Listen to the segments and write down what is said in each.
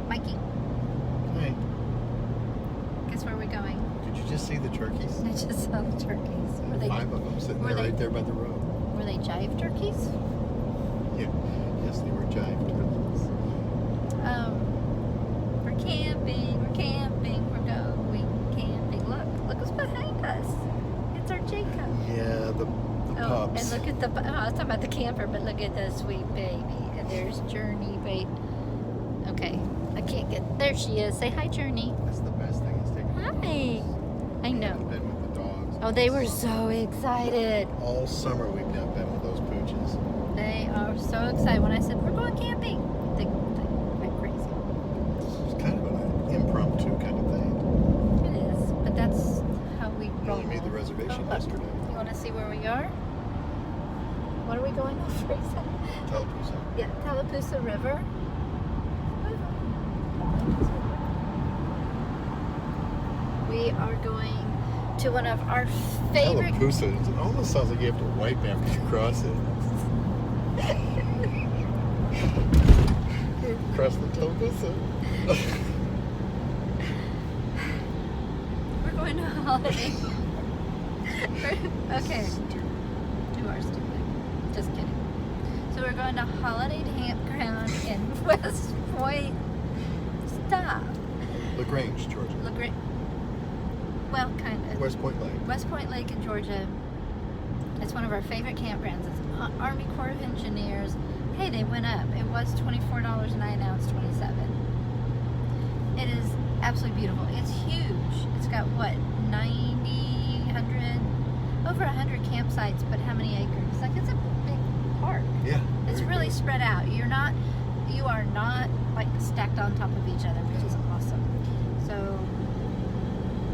Mikey, Hey, guess where we're going? did you just see the turkeys? I just saw the turkeys. Were they 5 of them sitting were there they- right there by the road. were they jive turkeys? Yeah. Yes, they were giant turkeys. We're camping. We're camping. We're going camping. Look what's behind us. It's our Jacob. Yeah, the pups. And look at the. I was talking about the camper, but look at the sweet baby. And there's Journey. Wait. Okay, I can't get. There she is. Say hi, Journey. That's the best thing is taking Hi. photos. I We know. haven't been with the dogs. Oh, they were so excited. All summer we've not been with those pooches. They are so excited. When I said we're going camping, they went crazy. It's kind of an impromptu kind of thing. It is, but that's how we We roll. only made the reservation yesterday. You want to see where we are? What are we going over? Tallapoosa. Yeah, Tallapoosa River. We are going to one of our favorite. Tallapoosa. It almost sounds like you have to wipe after you cross it. Cross the Tallapoosa. We're going to holiday. Okay, Stupid. you are stupid. Just kidding. So we're going to Holiday Campground in West Point. Stop. LaGrange, Georgia. LaGrange. Well, kind of. West Point Lake. West Point Lake in Georgia. It's one of our favorite campgrounds. It's Army Corps of Engineers. Hey, they went up. It was $24, and now it's $27. It is absolutely beautiful. It's huge. It's got what, 90, 100, over 100 campsites, but how many acres? Like, it's a big park. Yeah. It's very really big. spread out. You are not like stacked on top of each other, which is awesome. So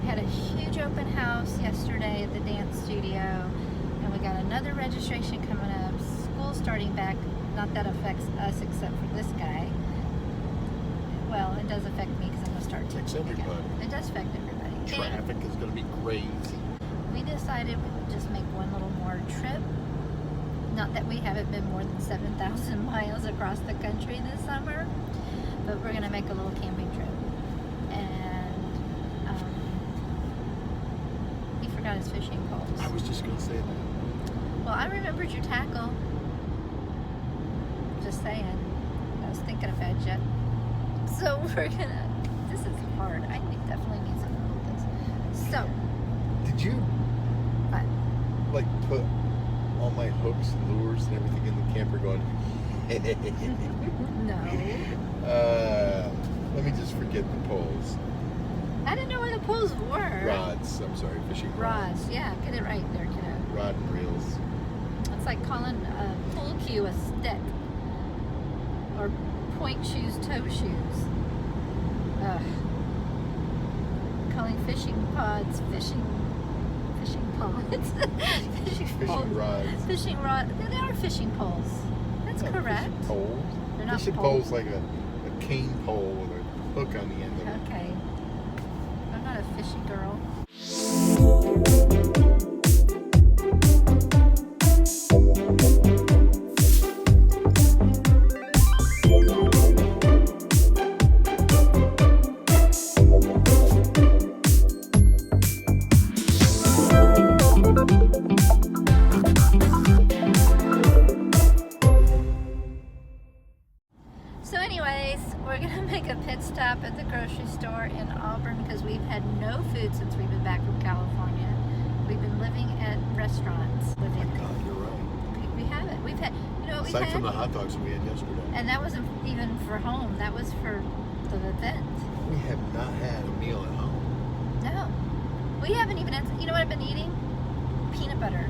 we had a huge open house yesterday at the dance studio, and we got another registration coming up. School's starting back. Not that affects us except for this guy. Well, it does affect me because I'm going to start Affects teaching again. everybody. It does affect everybody. Traffic is going to be crazy. We decided we would just make one little more trip. Not that we haven't been more than 7,000 miles across the country this summer, but we're going to make a little camping trip. And he forgot his fishing poles. I was just going to say that. Well, I remembered your tackle. Just saying. I was thinking about you. So we're going to... This is hard. I definitely need some help with this. So, Did you, but like, put all my hooks and lures and everything in the camper going, no. let me just forget the poles. I didn't know where the poles were. Rods, I'm sorry, fishing Rods. Yeah, get it right there, kiddo. Rod and reels. It's like calling a pull cue a stick. Or point shoes toe shoes. Ugh. Calling fishing pods fishing pods. Fishing poles. rods. Fishing rod. They are fishing poles. That's Not correct. Fishing poles. They're not Fishing poles. poles like a cane pole with a hook on the end of it. Okay. I'm not a fishy girl. So anyways, we're going to make a pit stop at the grocery store in Auburn because we've had no food since we've been back from California. We've been living at restaurants. Oh my God, you're right. We haven't. We've had, you know what we've Aside had? from the hot dogs we had yesterday, And that wasn't even for home. That was for the event. we have not had a meal at home. No. We haven't even had, you know what I've been eating? Peanut butter,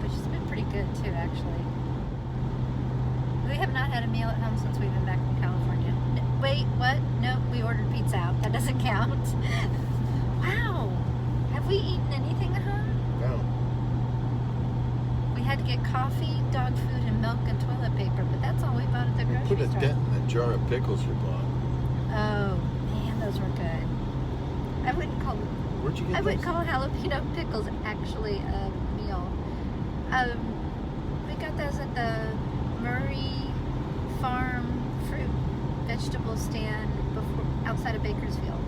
which has been pretty good too, actually. We have not had a meal at home since we've been back from California. Wait, what? No, we ordered pizza out. That doesn't count. Wow. Have we eaten anything at home? No. We had to get coffee, dog food, and milk and toilet paper, but that's all we bought at the We grocery put a store. dent in the jar of pickles you bought. Oh, man, those were good. I wouldn't call Where'd you get I those? would call jalapeno pickles actually a meal. We got those at the Murray Farm Fruit vegetable stand outside of Bakersfield.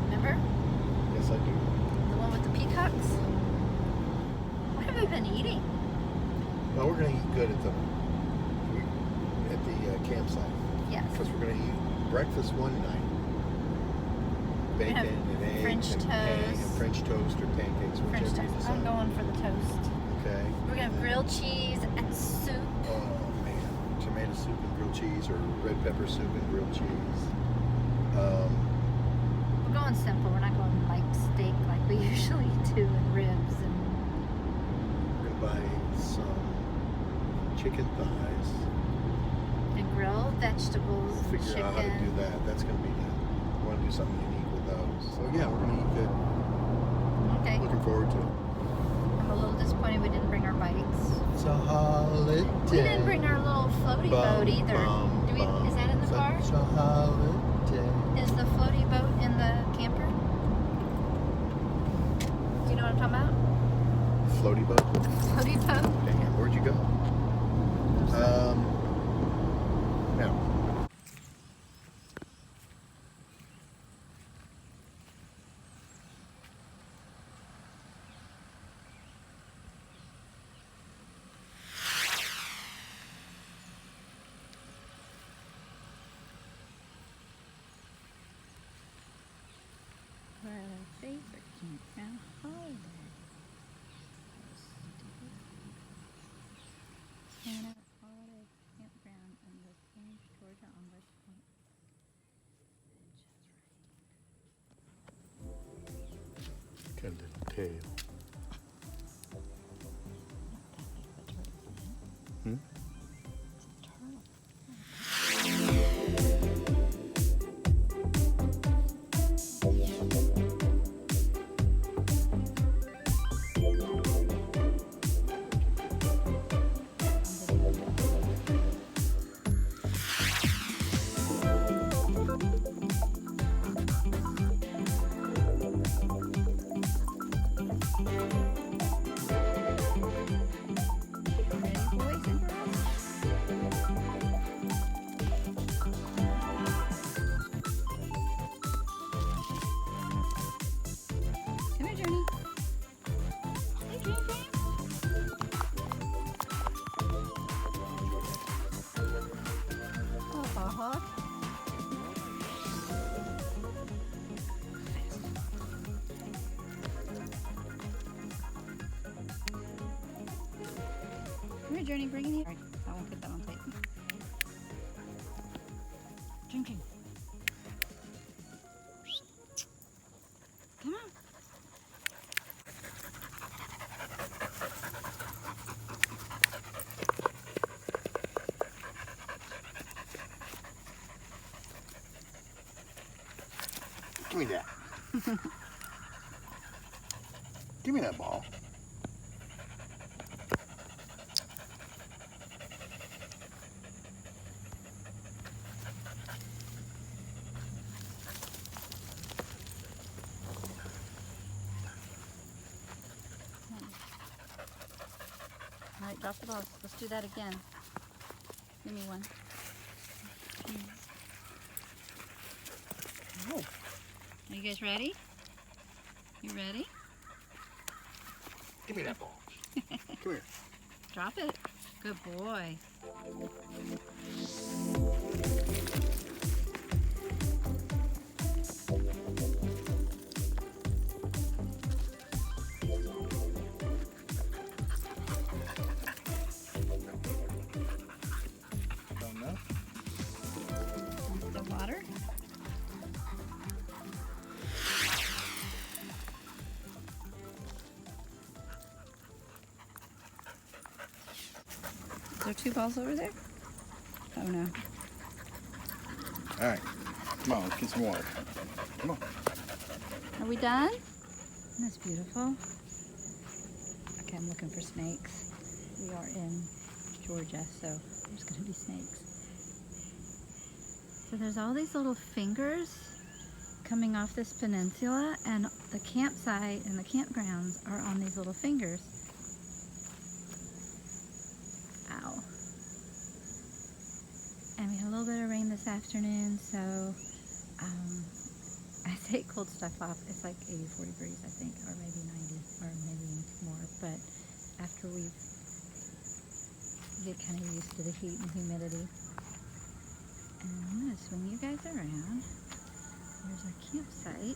Remember? Yes, I do. The one with the peacocks? What have we been eating? Well, we're gonna eat good at the campsite. Yes. Because we're gonna eat breakfast one night. Bacon have and eggs French and toast. French toast or pancakes, French whichever you toast. decide. I'm going for the toast. Okay. We're gonna have grilled cheese and soup. Oh man, tomato soup and grilled cheese, or red pepper soup and grilled cheese. We're going simple. We're not going like steak like we usually do, and ribs and. We're gonna buy some chicken thighs. And grilled vegetables, We'll figure chicken. out how to do that. That's gonna be. We want to do something unique with those. So yeah, we're gonna eat good. Okay. Looking forward to it. I'm a little disappointed we didn't bring our bikes. It's a holiday. We didn't bring our little floaty boat either. Is that in the car? Such a holiday. Is the floaty boat in the camper? Do you know what I'm talking about? Floaty boat. Floaty boat? Damn, where'd you go? Now. What our favorite campground holiday. Santa Holiday Campground in the Plains, Georgia on West Point. Got a little tail. Hmm? Come here, Journey, bring it here. I won't put that on tape. Drinking. Come on. Give me that. Give me that ball. All right, drop the balls. Let's do that again. Give me one. Oh. Are you guys ready? You ready? Give me that ball. Come here. Drop it. Good boy. The water. Is there two balls over there? Oh no. All right. Come on, let's get some water. Come on. Are we done? That's beautiful. Okay, I'm looking for snakes. We are in Georgia, so there's going to be snakes. So there's all these little fingers coming off this peninsula, and the campsite and the campgrounds are on these little fingers. Ow. And we had a little bit afternoon, so I say cold stuff off. It's like 84 degrees, I think, or maybe 90, or maybe more. But after we get kind of used to the heat and humidity. And I'm going to swing you guys around. There's our campsite.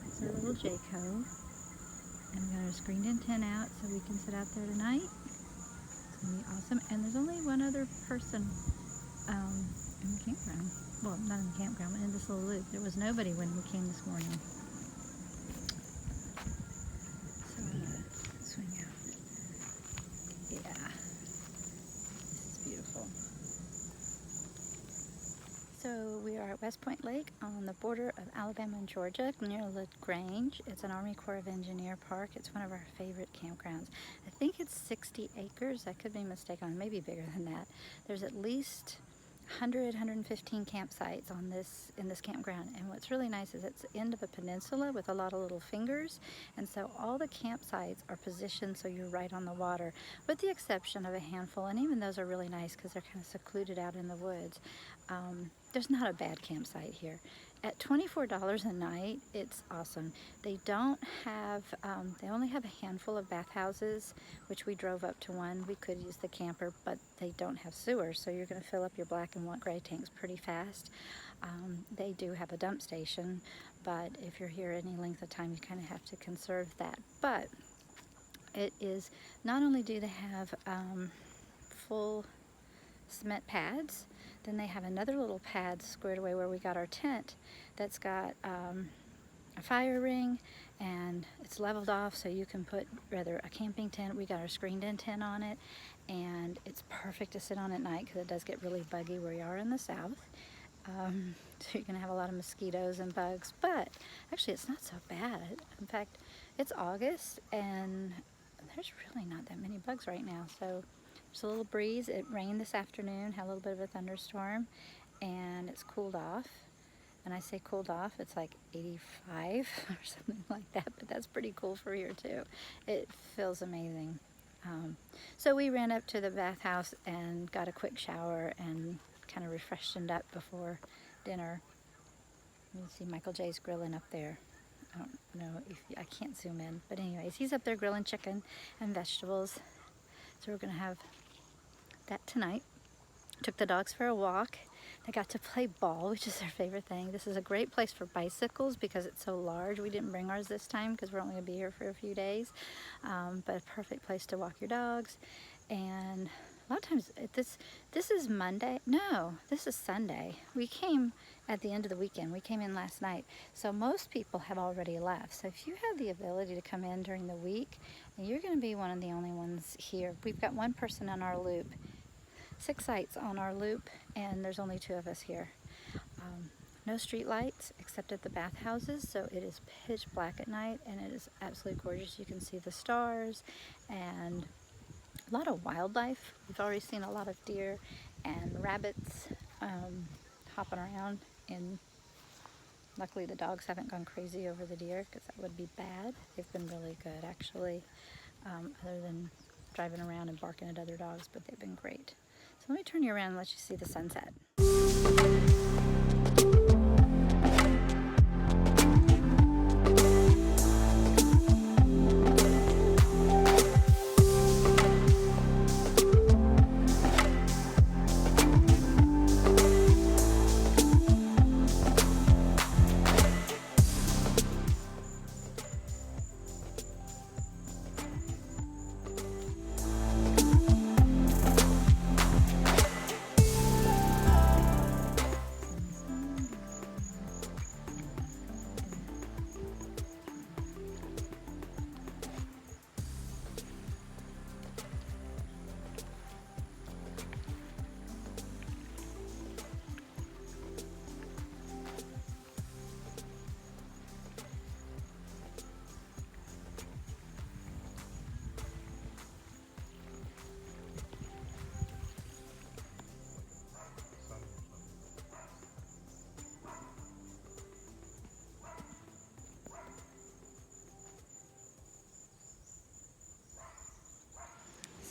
It's our little J-Cove. And we got our screened-in tent out so we can sit out there tonight. It's going to be awesome. And there's only one other person in the campground. Well, not in the campground, but in this little loop. There was nobody when we came this morning. So I'm going to swing out. Yeah. This is beautiful. So we are at West Point Lake on the border of Alabama and Georgia near LaGrange. It's an Army Corps of Engineer park. It's one of our favorite campgrounds. I think it's 60 acres. I could be mistaken. Maybe bigger than that. There's at least 115 campsites in this campground, and what's really nice is it's the end of a peninsula with a lot of little fingers, and so all the campsites are positioned so you're right on the water, with the exception of a handful, and even those are really nice because they're kind of secluded out in the woods. There's not a bad campsite here. At $24 a night, it's awesome. They don't have, they only have a handful of bathhouses, which we drove up to one. We could use the camper, but they don't have sewers, so you're going to fill up your black and white gray tanks pretty fast. They do have a dump station, but if you're here any length of time, you kind of have to conserve that. But it is, not only do they have full cement pads, then they have another little pad squared away where we got our tent that's got a fire ring, and it's leveled off so you can put rather a camping tent. We got our screened-in tent on it, and it's perfect to sit on at night because it does get really buggy where we are in the south. So you're gonna have a lot of mosquitoes and bugs, but actually it's not so bad. In fact, it's August and there's really not that many bugs right now. So there's a little breeze. It rained this afternoon, had a little bit of a thunderstorm, and it's cooled off. And I say cooled off, it's like 85 or something like that, but that's pretty cool for here too. It feels amazing. So we ran up to the bathhouse and got a quick shower and kind of refreshed up before dinner. You can see Michael J's grilling up there. I don't know if I can't zoom in, but anyways, he's up there grilling chicken and vegetables. So we're gonna have that tonight. Took the dogs for a walk. They got to play ball, which is their favorite thing. This is a great place for bicycles because it's so large. We didn't bring ours this time because we're only gonna be here for a few days. But a perfect place to walk your dogs. And a lot of times, this is Monday. No, this is Sunday. We came at the end of the weekend. We came in last night. So most people have already left. So if you have the ability to come in during the week, and you're gonna be one of the only ones here. We've got one person on our loop, 6 sites on our loop, and there's only 2 of us here. No street lights except at the bathhouses, so it is pitch black at night, and it is absolutely gorgeous. You can see the stars and a lot of wildlife. We've already seen a lot of deer and rabbits hopping around, and luckily the dogs haven't gone crazy over the deer because that would be bad. They've been really good actually, other than driving around and barking at other dogs, but they've been great. So let me turn you around and let you see the sunset.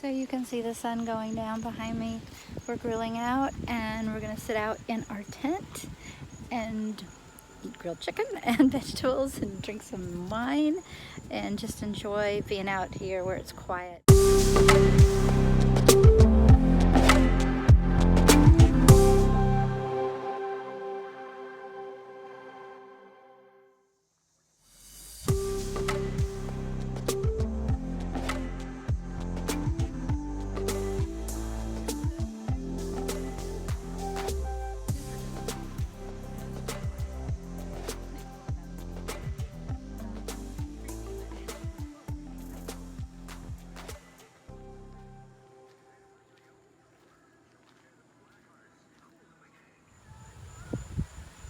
So you can see the sun going down behind me. We're grilling out and we're gonna sit out in our tent and eat grilled chicken and vegetables and drink some wine and just enjoy being out here where it's quiet.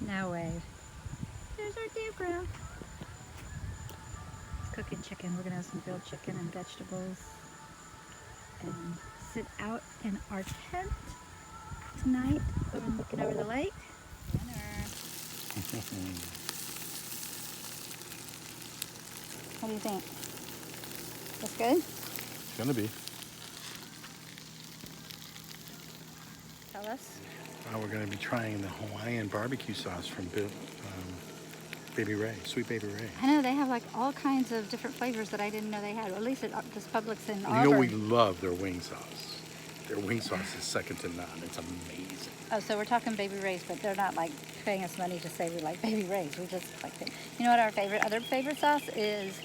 Now wave. There's our campground. It's cooking chicken. We're gonna have some grilled chicken and vegetables and sit out in our tent tonight. We're looking over the lake. What do you think? That's good? It's gonna be. Tell us. We're going to be trying the Hawaiian barbecue sauce from Baby Ray, Sweet Baby Ray. I know they have like all kinds of different flavors that I didn't know they had. Or at least at this Publix in Auburn. You know we love their wing sauce. Their wing sauce is second to none. It's amazing. Oh, so we're talking Baby Ray's, but they're not like paying us money to say we like Baby Ray's. We just like them. You know what our other favorite sauce is?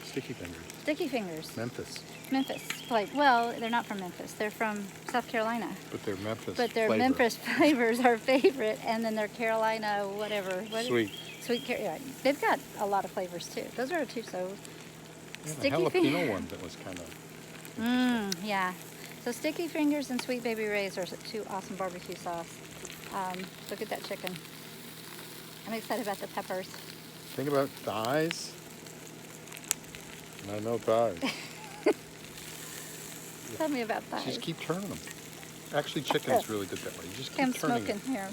Sticky fingers. Sticky Fingers. Memphis. Memphis flavor. Well, they're not from Memphis. They're from South Carolina. But they're Memphis But their flavor. Memphis flavors are favorite, and then their Carolina whatever. Sweet. Yeah, they've got a lot of flavors too. Those are two. So Yeah, the Sticky jalapeno Fingers. one that was kind of... Yeah. So Sticky Fingers and Sweet Baby Ray's are two awesome barbecue sauce. Look at that chicken. I'm excited about the peppers. Think about thighs. And I know thighs. Tell me about that. Just keep turning them. Actually, chicken's really good that way. You just keep I'm turning smoking it. here.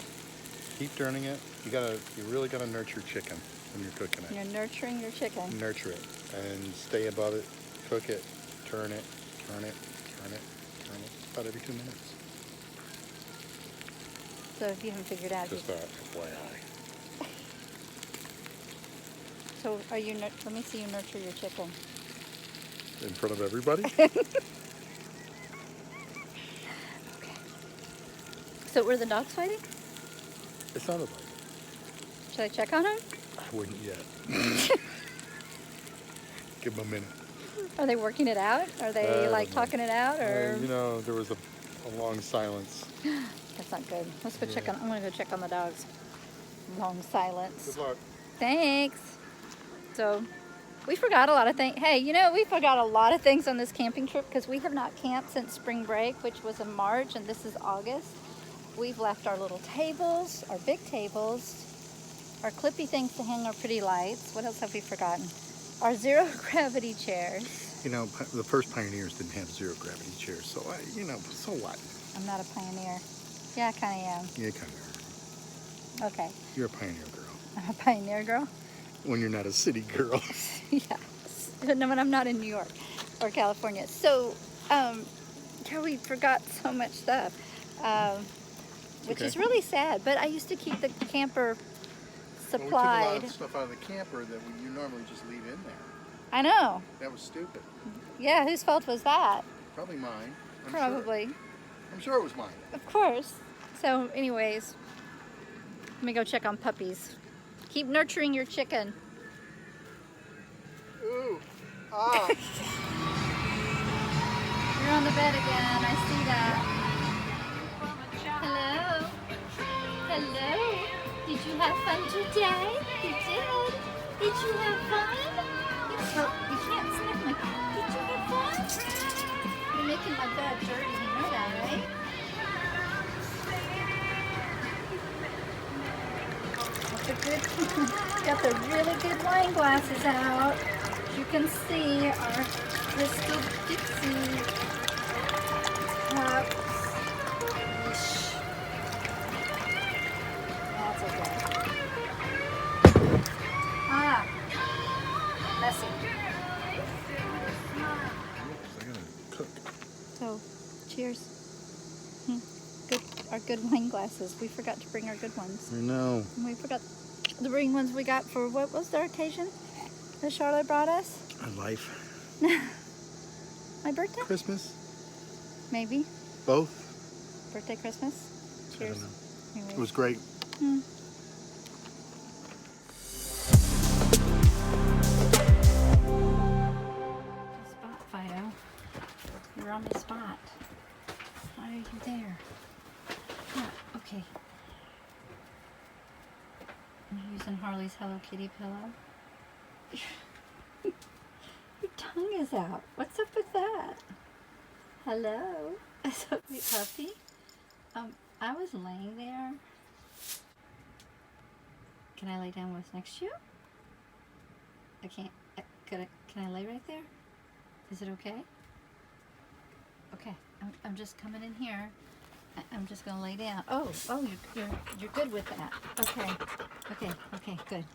Keep turning it. You really gotta nurture chicken when you're cooking it. You're nurturing your chicken. Nurture it and stay above it. Cook it. Turn it. Turn it. Turn it. Turn it. About every 2 minutes. So if you haven't figured out, Just FYI. so are you? Let me see you nurture your chicken. In front of everybody. So were the dogs fighting? It sounded like it. Should I check on them? I wouldn't yet. Give them a minute. Are they working it out? Are they like talking it out, or? You know, there was a long silence. That's not good. Let's go check on. I'm gonna go check on the dogs. Long silence. Good luck. Thanks. So, we forgot a lot of things. Hey, you know, we forgot a lot of things on this camping trip because we have not camped since spring break, which was in March, and this is August. We've left our little tables, our big tables, our clippy things to hang our pretty lights. What else have we forgotten? Our zero gravity chairs. You know, the first pioneers didn't have zero gravity chairs, so so what? I'm not a pioneer. Yeah, I kind of am. You kind of Okay. You're a pioneer girl. I'm a pioneer girl. When you're not a city girl. Yes. No, when I'm not in New York or California. So, yeah, we forgot so much stuff, which is really sad. But I used to keep the camper supplied. Well, we took a lot of stuff out of the camper that you normally just leave in there. I know. That was stupid. Yeah, whose fault was that? Probably mine. Probably. I'm sure it was mine. Of course. So, anyways, let me go check on puppies. Keep nurturing your chicken. Ooh. Ah. You're on the bed again. I see that. Hello. Hello. Did you have fun today? You did. Did you have fun? Well, you can't sniff my. Did you have fun? You're making my bed dirty. You know that, right? That's a good. Got the really good wine glasses out. You can see our Crystal Dixie cups. That's okay. Ah, messy. I gotta cook. good wine glasses. We forgot to bring our good ones. I know. And we forgot to bring ones we got for, what was their occasion that Charlotte brought us? Our life. My birthday? Christmas. Maybe. Both. Birthday, Christmas? I Cheers. don't know. Anyway. It was great. Mm. Spot, Fido. You're on my spot. Why are you there? Yeah, okay. I'm using Harley's Hello Kitty pillow. Your tongue is out. What's up with that? Hello? Is that my puppy? I was laying there. Can I lay down what's next to you? I can't. Can I lay right there? Is it okay? Okay. I'm just coming in here. I'm just gonna lay down. Oh, you're good with that. Okay, good.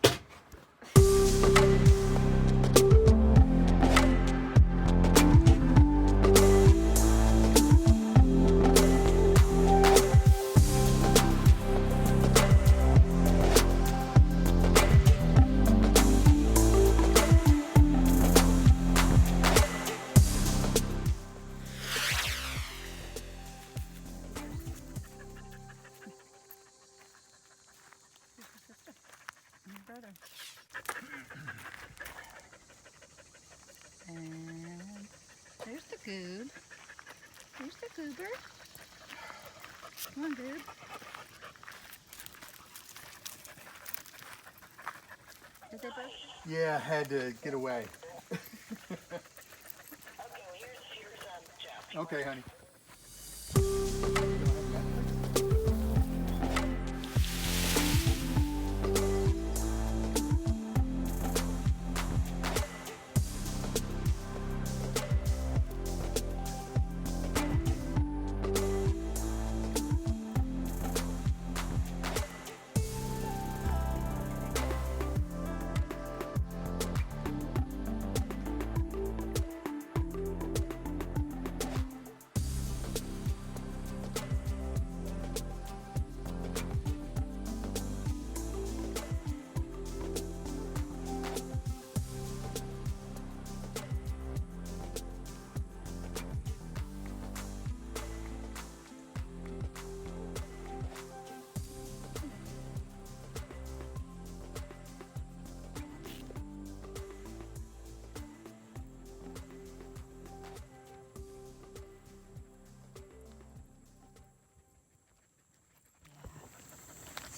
Brother. And there's the goob. There's the goober. Come on, goob. Did they both? Yeah, I had to get away. Jeff. Okay, honey.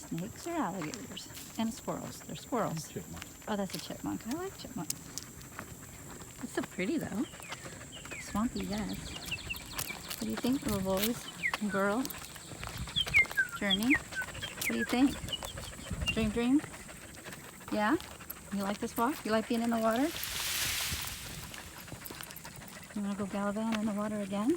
Snakes or alligators? And squirrels. They're squirrels. Chipmunk. Oh, that's a chipmunk. I like chipmunk. It's so pretty though. Swampy, yes. What do you think, little boys and girl? Journey? What do you think? Dream? Yeah? You like this walk? You like being in the water? You want to go gallivant in the water again?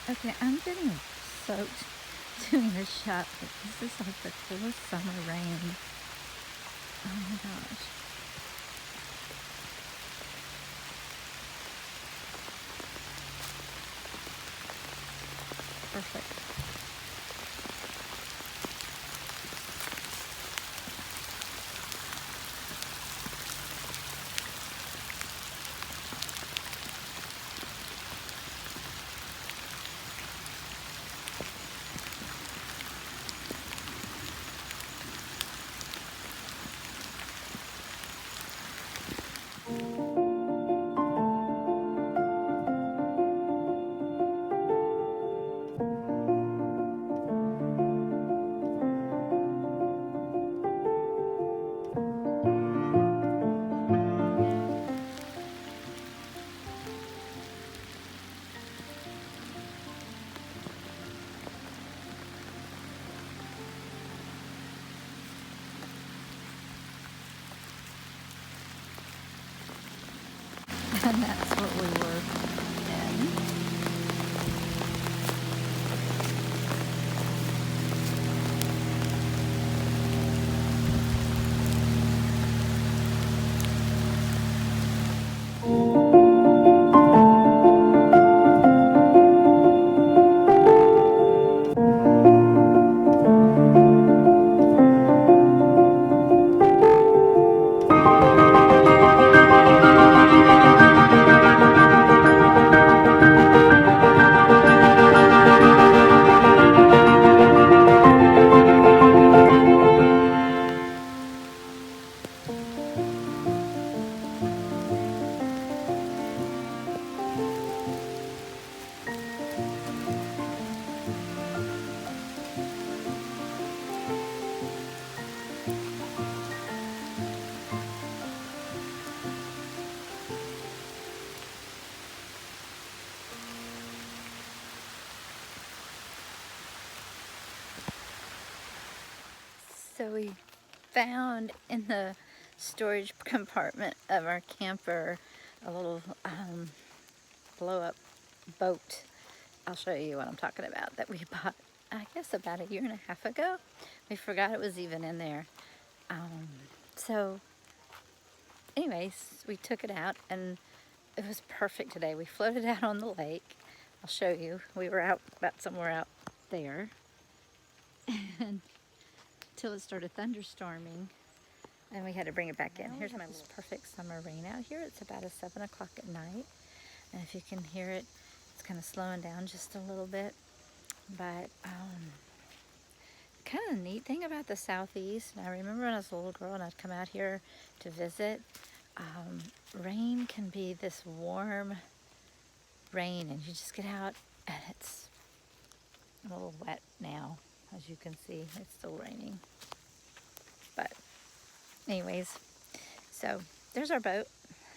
Okay, I'm getting soaked doing this shot, but this is like the coolest summer rain. Oh my gosh. Perfect. And that's what we were in. So we found in the storage compartment of our camper a little blow-up boat. I'll show you what I'm talking about, that we bought, I guess, about a year and a half ago. We forgot it was even in there. So anyways, we took it out and it was perfect today. We floated out on the lake. I'll show you. We were out about somewhere out there and until it started thunderstorming and we had to bring it back in. Here's my little perfect summer rain out here. It's about 7 o'clock at night, and if you can hear it, it's kind of slowing down just a little bit. But kind of neat thing about the Southeast, and I remember when I was a little girl and I'd come out here to visit, rain can be this warm rain, and you just get out and it's a little wet now. As you can see, it's still raining. But anyways, so there's our boat.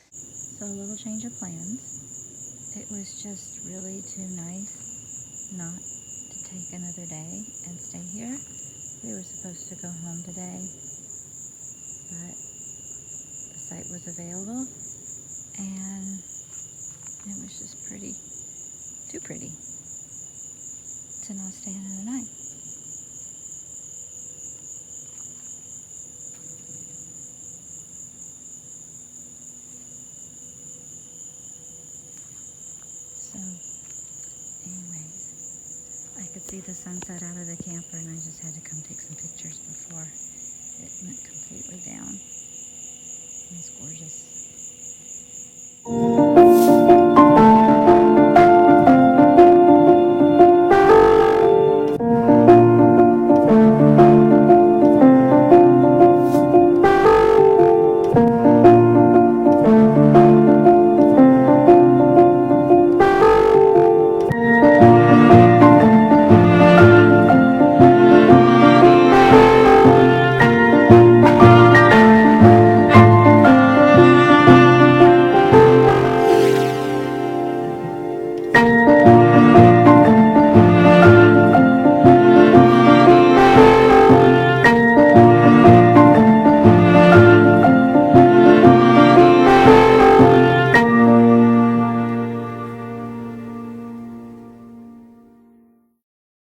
So a little change of plans. It was just really too nice not to take another day and stay here. We were supposed to go home today, but the site was available and it was just pretty, too pretty to not stay another night. So anyways, I could see the sunset out of the camper and I just had to come take some pictures before it went completely down. It's gorgeous.